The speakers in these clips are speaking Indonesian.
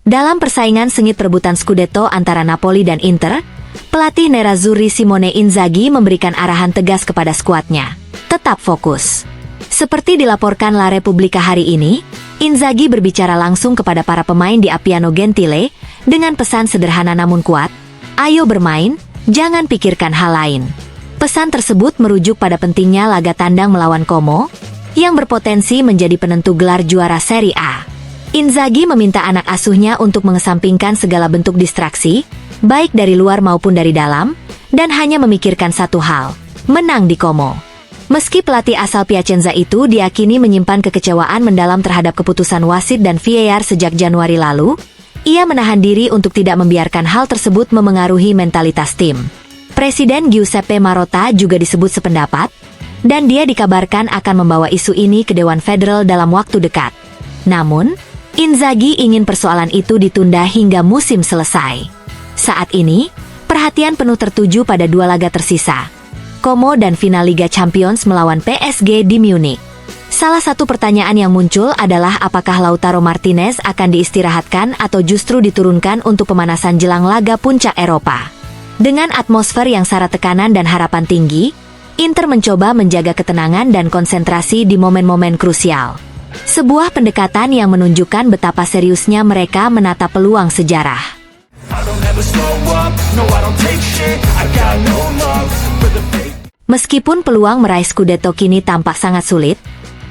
Dalam persaingan sengit perebutan Scudetto antara Napoli dan Inter, pelatih Nerazzurri Simone Inzaghi memberikan arahan tegas kepada skuadnya. Tetap fokus. Seperti dilaporkan La Repubblica hari ini, Inzaghi berbicara langsung kepada para pemain di Appiano Gentile dengan pesan sederhana namun kuat, "Ayo bermain, jangan pikirkan hal lain." Pesan tersebut merujuk pada pentingnya laga tandang melawan Como, yang berpotensi menjadi penentu gelar juara Serie A. Inzaghi meminta anak asuhnya untuk mengesampingkan segala bentuk distraksi, baik dari luar maupun dari dalam, dan hanya memikirkan satu hal, menang di Como. Meski pelatih asal Piacenza itu diyakini menyimpan kekecewaan mendalam terhadap keputusan wasit dan VAR sejak Januari lalu, ia menahan diri untuk tidak membiarkan hal tersebut memengaruhi mentalitas tim. Presiden Giuseppe Marotta juga disebut sependapat, dan dia dikabarkan akan membawa isu ini ke Dewan Federal dalam waktu dekat. Namun, Inzaghi ingin persoalan itu ditunda hingga musim selesai. Saat ini, perhatian penuh tertuju pada dua laga tersisa, Como dan final Liga Champions melawan PSG di Munich. Salah satu pertanyaan yang muncul adalah apakah Lautaro Martinez akan diistirahatkan atau justru diturunkan untuk pemanasan jelang laga puncak Eropa. Dengan atmosfer yang syarat tekanan dan harapan tinggi, Inter mencoba menjaga ketenangan dan konsentrasi di momen-momen krusial. Sebuah pendekatan yang menunjukkan betapa seriusnya mereka menatap peluang sejarah. Meskipun peluang meraih Scudetto kini tampak sangat sulit,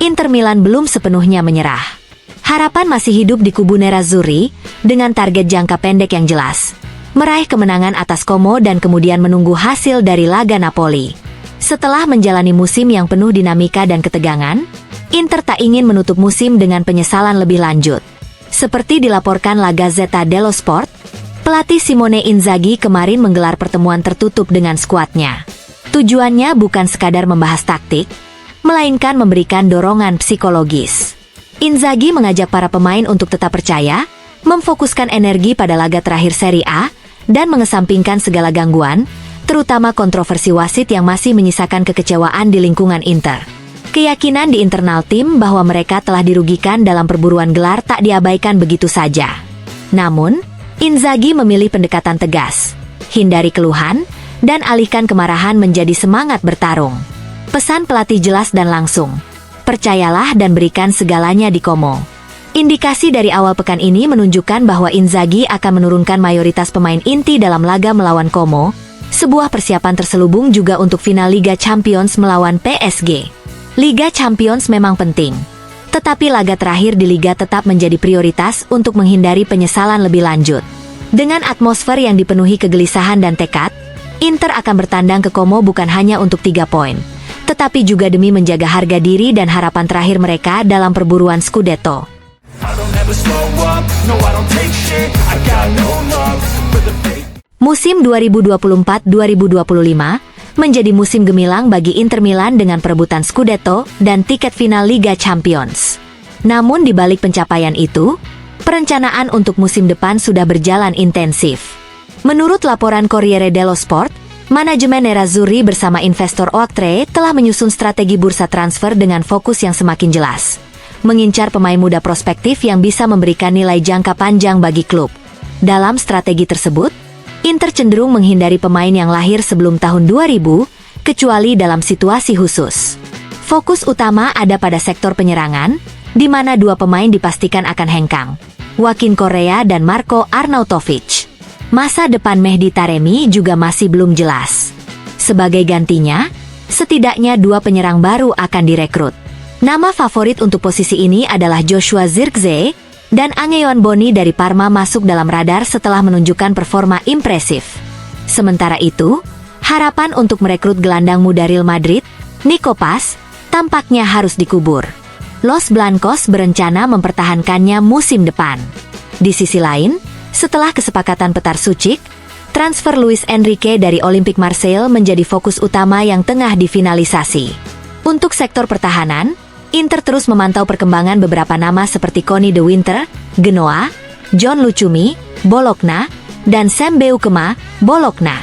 Inter Milan belum sepenuhnya menyerah. Harapan masih hidup di kubu Nerazzurri, dengan target jangka pendek yang jelas, meraih kemenangan atas Como dan kemudian menunggu hasil dari laga Napoli. Setelah menjalani musim yang penuh dinamika dan ketegangan, Inter tak ingin menutup musim dengan penyesalan lebih lanjut. Seperti dilaporkan La Gazzetta dello Sport, pelatih Simone Inzaghi kemarin menggelar pertemuan tertutup dengan skuadnya. Tujuannya bukan sekadar membahas taktik, melainkan memberikan dorongan psikologis. Inzaghi mengajak para pemain untuk tetap percaya, memfokuskan energi pada laga terakhir Serie A, dan mengesampingkan segala gangguan, terutama kontroversi wasit yang masih menyisakan kekecewaan di lingkungan Inter. Keyakinan di internal tim bahwa mereka telah dirugikan dalam perburuan gelar tak diabaikan begitu saja. Namun, Inzaghi memilih pendekatan tegas, hindari keluhan, dan alihkan kemarahan menjadi semangat bertarung. Pesan pelatih jelas dan langsung, percayalah dan berikan segalanya di Como. Indikasi dari awal pekan ini menunjukkan bahwa Inzaghi akan menurunkan mayoritas pemain inti dalam laga melawan Como, sebuah persiapan terselubung juga untuk final Liga Champions melawan PSG. Liga Champions memang penting, tetapi laga terakhir di Liga tetap menjadi prioritas untuk menghindari penyesalan lebih lanjut. Dengan atmosfer yang dipenuhi kegelisahan dan tekad, Inter akan bertandang ke Como bukan hanya untuk 3 poin, tetapi juga demi menjaga harga diri dan harapan terakhir mereka dalam perburuan Scudetto. Musim 2024-2025 menjadi musim gemilang bagi Inter Milan dengan perebutan Scudetto dan tiket final Liga Champions. Namun di balik pencapaian itu, perencanaan untuk musim depan sudah berjalan intensif. Menurut laporan Corriere dello Sport, manajemen Nerazzurri bersama investor Oaktree telah menyusun strategi bursa transfer dengan fokus yang semakin jelas, mengincar pemain muda prospektif yang bisa memberikan nilai jangka panjang bagi klub. Dalam strategi tersebut, Inter cenderung menghindari pemain yang lahir sebelum tahun 2000, kecuali dalam situasi khusus. Fokus utama ada pada sektor penyerangan, di mana dua pemain dipastikan akan hengkang, Joaquin Correa dan Marco Arnautovic. Masa depan Mehdi Taremi juga masih belum jelas. Sebagai gantinya, setidaknya dua penyerang baru akan direkrut. Nama favorit untuk posisi ini adalah Joshua Zirkzee, dan Angeon Boni dari Parma masuk dalam radar setelah menunjukkan performa impresif. Sementara itu, harapan untuk merekrut gelandang muda Real Madrid, Nico Paz, tampaknya harus dikubur. Los Blancos berencana mempertahankannya musim depan. Di sisi lain, setelah kesepakatan Petar Sucic, transfer Luis Enrique dari Olympique Marseille menjadi fokus utama yang tengah difinalisasi. Untuk sektor pertahanan, Inter terus memantau perkembangan beberapa nama seperti Conny de Winter, Genoa, John Lucumi, Bologna, dan Sam Beukema, Bologna.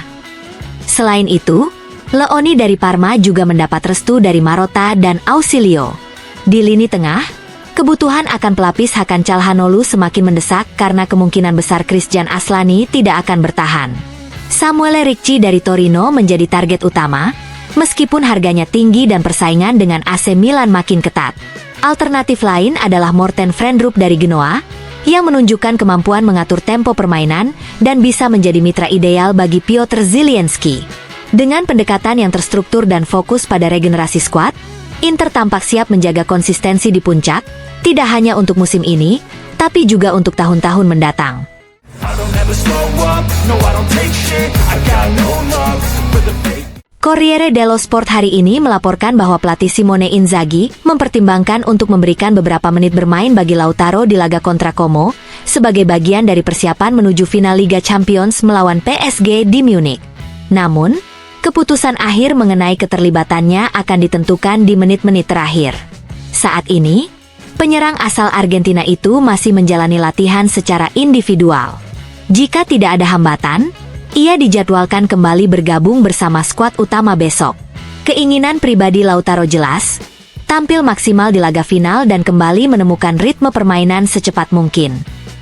Selain itu, Leoni dari Parma juga mendapat restu dari Marotta dan Ausilio. Di lini tengah, kebutuhan akan pelapis Hakan Calhanoglu semakin mendesak karena kemungkinan besar Christian Aslani tidak akan bertahan. Samuel Ricci dari Torino menjadi target utama, meskipun harganya tinggi dan persaingan dengan AC Milan makin ketat. Alternatif lain adalah Morten Fendrup dari Genoa, yang menunjukkan kemampuan mengatur tempo permainan dan bisa menjadi mitra ideal bagi Piotr Zielinski. Dengan pendekatan yang terstruktur dan fokus pada regenerasi skuad, Inter tampak siap menjaga konsistensi di puncak, tidak hanya untuk musim ini, tapi juga untuk tahun-tahun mendatang. Corriere dello Sport hari ini melaporkan bahwa pelatih Simone Inzaghi mempertimbangkan untuk memberikan beberapa menit bermain bagi Lautaro di laga kontra Como, sebagai bagian dari persiapan menuju final Liga Champions melawan PSG di Munich. Namun, keputusan akhir mengenai keterlibatannya akan ditentukan di menit-menit terakhir. Saat ini, penyerang asal Argentina itu masih menjalani latihan secara individual. Jika tidak ada hambatan, ia dijadwalkan kembali bergabung bersama skuad utama besok. Keinginan pribadi Lautaro jelas, tampil maksimal di laga final dan kembali menemukan ritme permainan secepat mungkin.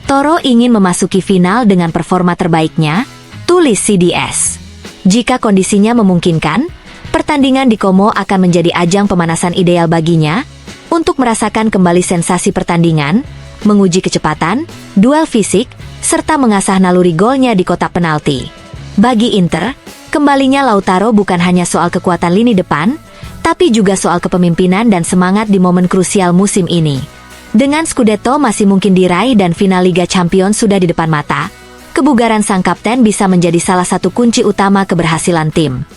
Toro ingin memasuki final dengan performa terbaiknya, tulis CDS. Jika kondisinya memungkinkan, pertandingan di Como akan menjadi ajang pemanasan ideal baginya, untuk merasakan kembali sensasi pertandingan, menguji kecepatan, duel fisik, serta mengasah naluri golnya di kotak penalti. Bagi Inter, kembalinya Lautaro bukan hanya soal kekuatan lini depan, tapi juga soal kepemimpinan dan semangat di momen krusial musim ini. Dengan Scudetto masih mungkin diraih dan final Liga Champions sudah di depan mata, kebugaran sang kapten bisa menjadi salah satu kunci utama keberhasilan tim.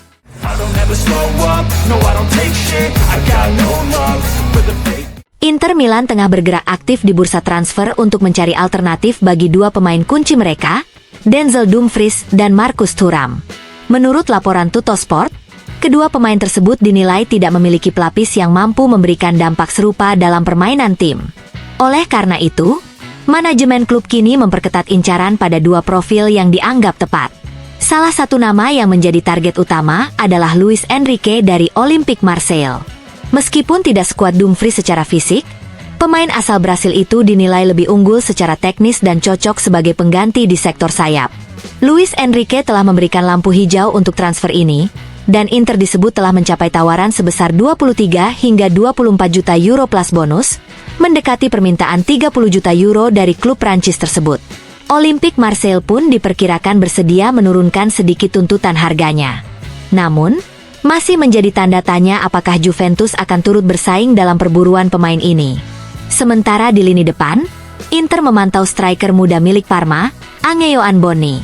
Inter Milan tengah bergerak aktif di bursa transfer untuk mencari alternatif bagi dua pemain kunci mereka, Denzel Dumfries dan Marcus Thuram. Menurut laporan Tuttosport, kedua pemain tersebut dinilai tidak memiliki pelapis yang mampu memberikan dampak serupa dalam permainan tim. Oleh karena itu, manajemen klub kini memperketat incaran pada dua profil yang dianggap tepat. Salah satu nama yang menjadi target utama adalah Luis Enrique dari Olympique Marseille. Meskipun tidak sekuat Dumfries secara fisik, pemain asal Brasil itu dinilai lebih unggul secara teknis dan cocok sebagai pengganti di sektor sayap. Luis Enrique telah memberikan lampu hijau untuk transfer ini, dan Inter disebut telah mencapai tawaran sebesar 23 hingga 24 juta euro plus bonus, mendekati permintaan 30 juta euro dari klub Prancis tersebut. Olympique Marseille pun diperkirakan bersedia menurunkan sedikit tuntutan harganya. Namun, masih menjadi tanda tanya apakah Juventus akan turut bersaing dalam perburuan pemain ini. Sementara di lini depan, Inter memantau striker muda milik Parma, Angeioan Bonni.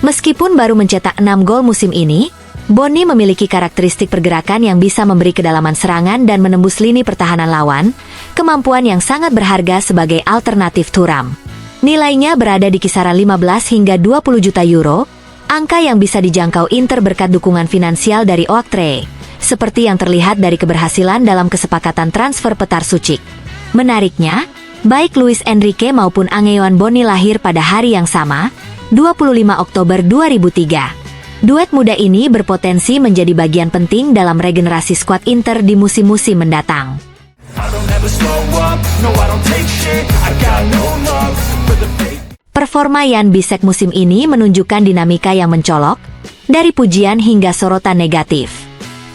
Meskipun baru mencetak 6 gol musim ini, Bonni memiliki karakteristik pergerakan yang bisa memberi kedalaman serangan dan menembus lini pertahanan lawan, kemampuan yang sangat berharga sebagai alternatif Thuram. Nilainya berada di kisaran 15 hingga 20 juta euro, angka yang bisa dijangkau Inter berkat dukungan finansial dari Oaktree, seperti yang terlihat dari keberhasilan dalam kesepakatan transfer Petar Sucik. Menariknya, baik Luis Enrique maupun Angeioan Bonni lahir pada hari yang sama, 25 Oktober 2003. Duet muda ini berpotensi menjadi bagian penting dalam regenerasi skuad Inter di musim-musim mendatang. Performa Jan Bisek musim ini menunjukkan dinamika yang mencolok, dari pujian hingga sorotan negatif.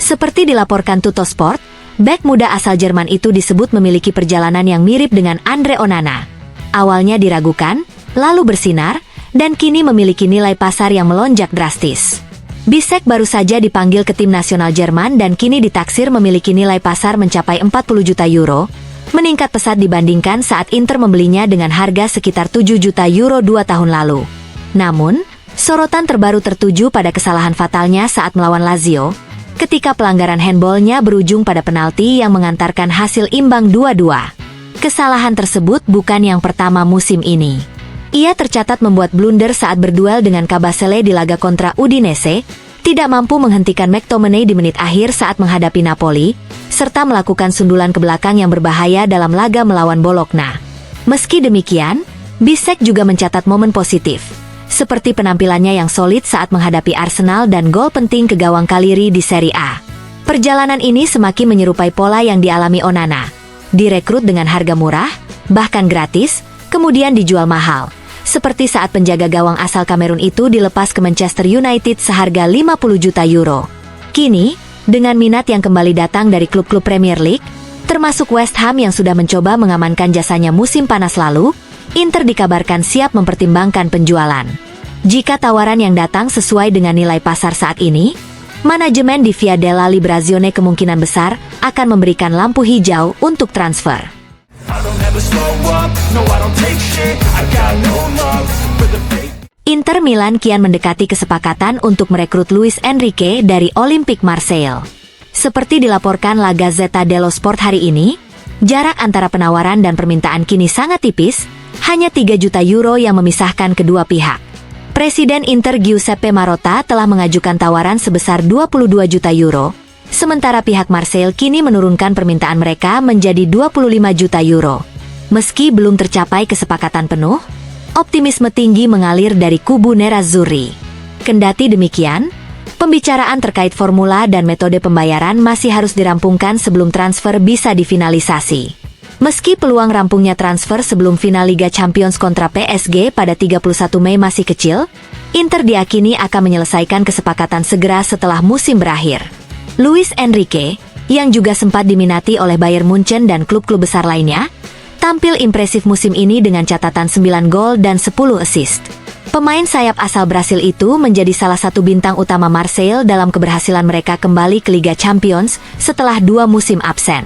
Seperti dilaporkan Tuttosport, bek muda asal Jerman itu disebut memiliki perjalanan yang mirip dengan Andre Onana. Awalnya diragukan, lalu bersinar, dan kini memiliki nilai pasar yang melonjak drastis. Bisek baru saja dipanggil ke tim nasional Jerman dan kini ditaksir memiliki nilai pasar mencapai 40 juta euro, meningkat pesat dibandingkan saat Inter membelinya dengan harga sekitar 7 juta euro 2 tahun lalu. Namun, sorotan terbaru tertuju pada kesalahan fatalnya saat melawan Lazio, ketika pelanggaran handballnya berujung pada penalti yang mengantarkan hasil imbang 2-2. Kesalahan tersebut bukan yang pertama musim ini. Ia tercatat membuat blunder saat berduel dengan Kabasele di laga kontra Udinese, tidak mampu menghentikan McTominay di menit akhir saat menghadapi Napoli, serta melakukan sundulan ke belakang yang berbahaya dalam laga melawan Bologna. Meski demikian, Bisek juga mencatat momen positif, seperti penampilannya yang solid saat menghadapi Arsenal dan gol penting ke gawang Cagliari di Serie A. Perjalanan ini semakin menyerupai pola yang dialami Onana, direkrut dengan harga murah, bahkan gratis, kemudian dijual mahal. Seperti saat penjaga gawang asal Kamerun itu dilepas ke Manchester United seharga 50 juta euro. Kini, dengan minat yang kembali datang dari klub-klub Premier League, termasuk West Ham yang sudah mencoba mengamankan jasanya musim panas lalu, Inter dikabarkan siap mempertimbangkan penjualan. Jika tawaran yang datang sesuai dengan nilai pasar saat ini, manajemen di Via della Liberazione kemungkinan besar akan memberikan lampu hijau untuk transfer. Inter Milan kian mendekati kesepakatan untuk merekrut Luis Enrique dari Olympique Marseille. Seperti dilaporkan La Gazzetta dello Sport hari ini, jarak antara penawaran dan permintaan kini sangat tipis, hanya 3 juta euro yang memisahkan kedua pihak. Presiden Inter Giuseppe Marotta telah mengajukan tawaran sebesar 22 juta euro, sementara pihak Marseille kini menurunkan permintaan mereka menjadi 25 juta euro. Meski belum tercapai kesepakatan penuh, optimisme tinggi mengalir dari kubu Nerazzurri. Kendati demikian, pembicaraan terkait formula dan metode pembayaran masih harus dirampungkan sebelum transfer bisa difinalisasi. Meski peluang rampungnya transfer sebelum final Liga Champions kontra PSG pada 31 Mei masih kecil, Inter diyakini akan menyelesaikan kesepakatan segera setelah musim berakhir. Luis Enrique, yang juga sempat diminati oleh Bayern Munchen dan klub-klub besar lainnya, tampil impresif musim ini dengan catatan 9 gol dan 10 assist. Pemain sayap asal Brasil itu menjadi salah satu bintang utama Marseille dalam keberhasilan mereka kembali ke Liga Champions setelah 2 musim absen.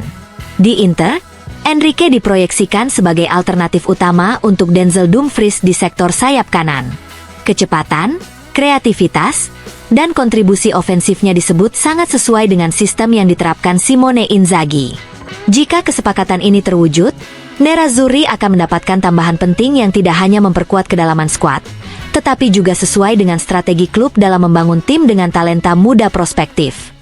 Di Inter, Enrique diproyeksikan sebagai alternatif utama untuk Denzel Dumfries di sektor sayap kanan. Kecepatan, kreativitas, dan kontribusi ofensifnya disebut sangat sesuai dengan sistem yang diterapkan Simone Inzaghi. Jika kesepakatan ini terwujud, Nerazzurri akan mendapatkan tambahan penting yang tidak hanya memperkuat kedalaman skuad, tetapi juga sesuai dengan strategi klub dalam membangun tim dengan talenta muda prospektif.